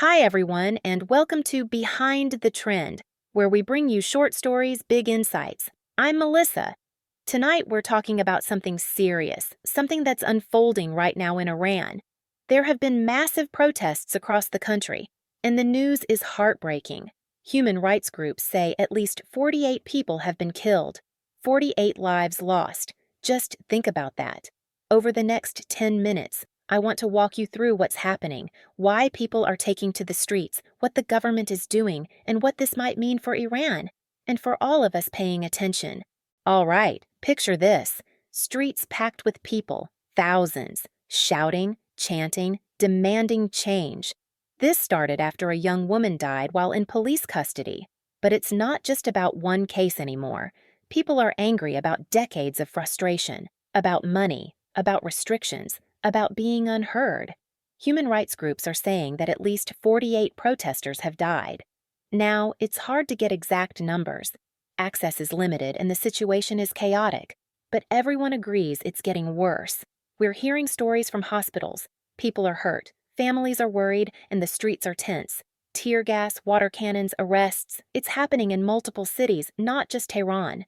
Hi, everyone, and welcome to Behind the Trend, where we bring you short stories, big insights. I'm Melissa. Tonight, we're talking about something serious, something that's unfolding right now in Iran. There have been massive protests across the country, and the news is heartbreaking. Human rights groups say at least 48 people have been killed, 48 lives lost. Just think about that. Over the next 10 minutes, I want to walk you through what's happening, why people are taking to the streets, what the government is doing, and what this might mean for Iran, and for all of us paying attention. All right, picture this. Streets packed with people, thousands, shouting, chanting, demanding change. This started after a young woman died while in police custody. But it's not just about one case anymore. People are angry about decades of frustration, about money, about restrictions, about being unheard. Human rights groups are saying that at least 48 protesters have died. Now, it's hard to get exact numbers. Access is limited and the situation is chaotic, but everyone agrees it's getting worse. We're hearing stories from hospitals. People are hurt, families are worried, and the streets are tense. Tear gas, water cannons, arrests. It's happening in multiple cities, not just Tehran.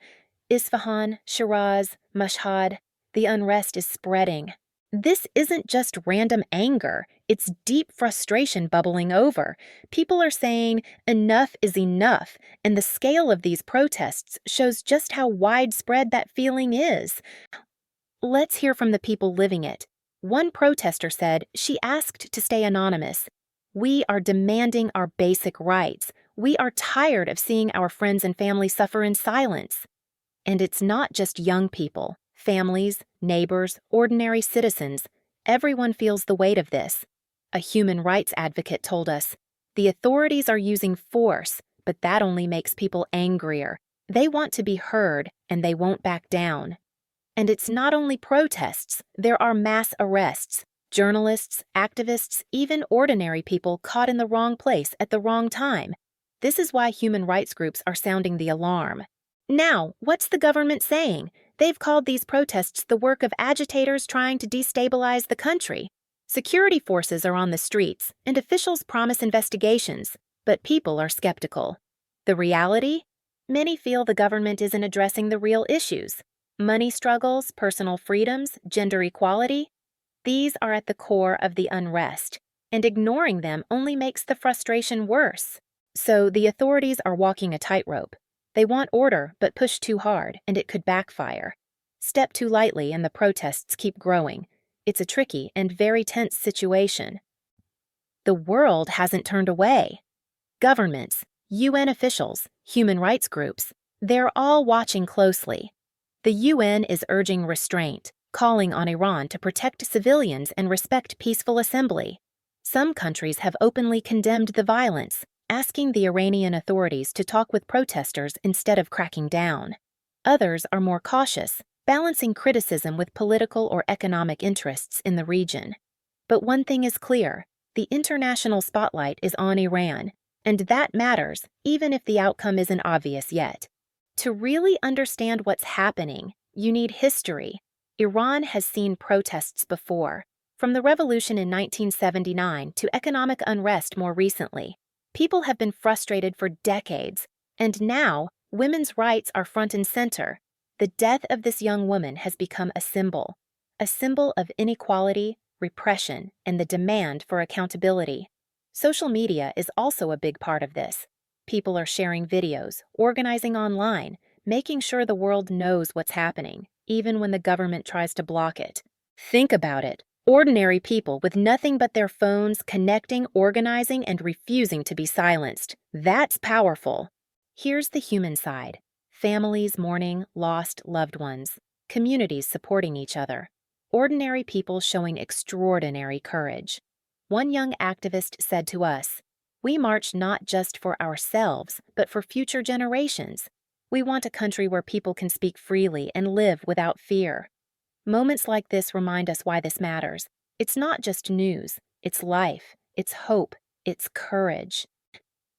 Isfahan, Shiraz, Mashhad. The unrest is spreading. This isn't just random anger, it's deep frustration bubbling over. People are saying enough is enough, and the scale of these protests shows just how widespread that feeling is. Let's hear from the people living it. One protester said she asked to stay anonymous. "We are demanding our basic rights. We are tired of seeing our friends and family suffer in silence." And it's not just young people. Families, neighbors, ordinary citizens, everyone feels the weight of this. A human rights advocate told us, "The authorities are using force, but that only makes people angrier. They want to be heard, and they won't back down." And it's not only protests, there are mass arrests. Journalists, activists, even ordinary people caught in the wrong place at the wrong time. This is why human rights groups are sounding the alarm. Now, what's the government saying? They've called these protests the work of agitators trying to destabilize the country. Security forces are on the streets, and officials promise investigations, but people are skeptical. The reality? Many feel the government isn't addressing the real issues. Money struggles, personal freedoms, gender equality. These are at the core of the unrest, and ignoring them only makes the frustration worse. So the authorities are walking a tightrope. They want order, but push too hard, and it could backfire. Step too lightly, and the protests keep growing. It's a tricky and very tense situation. The world hasn't turned away. Governments, UN officials, human rights groups, they're all watching closely. The UN is urging restraint, calling on Iran to protect civilians and respect peaceful assembly. Some countries have openly condemned the violence, asking the Iranian authorities to talk with protesters instead of cracking down. Others are more cautious, balancing criticism with political or economic interests in the region. But one thing is clear, the international spotlight is on Iran, and that matters even if the outcome isn't obvious yet. To really understand what's happening, you need history. Iran has seen protests before, from the revolution in 1979 to economic unrest more recently. People have been frustrated for decades, and now women's rights are front and center. The death of this young woman has become a symbol of inequality, repression, and the demand for accountability. Social media is also a big part of this. People are sharing videos, organizing online, making sure the world knows what's happening, even when the government tries to block it. Think about it. Ordinary people with nothing but their phones connecting, organizing, and refusing to be silenced. That's powerful. Here's the human side. Families mourning lost loved ones. Communities supporting each other. Ordinary people showing extraordinary courage. One young activist said to us, "We march not just for ourselves, but for future generations. We want a country where people can speak freely and live without fear." Moments like this remind us why this matters. It's not just news, it's life, it's hope, it's courage.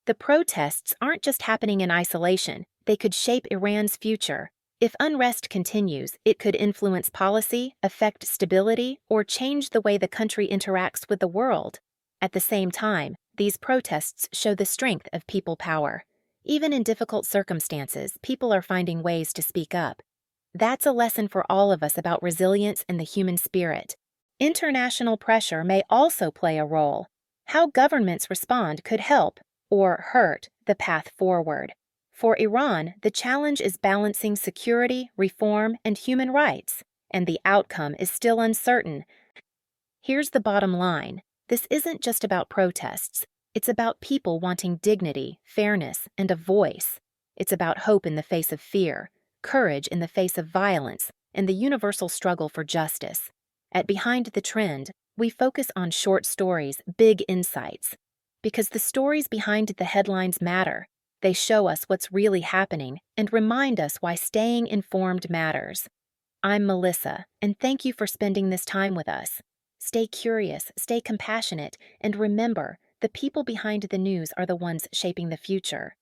The protests aren't just happening in isolation, they could shape Iran's future. If unrest continues, it could influence policy, affect stability, or change the way the country interacts with the world. At the same time, These protests show the strength of people power. Even in difficult circumstances, people are finding ways to speak up. That's a lesson for all of us about resilience and the human spirit. International pressure may also play a role. How governments respond could help or hurt the path forward. For Iran, the challenge is balancing security, reform, and human rights, and the outcome is still uncertain. Here's the bottom line. This isn't just about protests. It's about people wanting dignity, fairness, and a voice. It's about hope in the face of fear, courage in the face of violence, and the universal struggle for justice. At Behind the Trend, we focus on short stories, big insights. Because the stories behind the headlines matter. They show us what's really happening and remind us why staying informed matters. I'm Melissa, and thank you for spending this time with us. Stay curious, stay compassionate, and remember, the people behind the news are the ones shaping the future.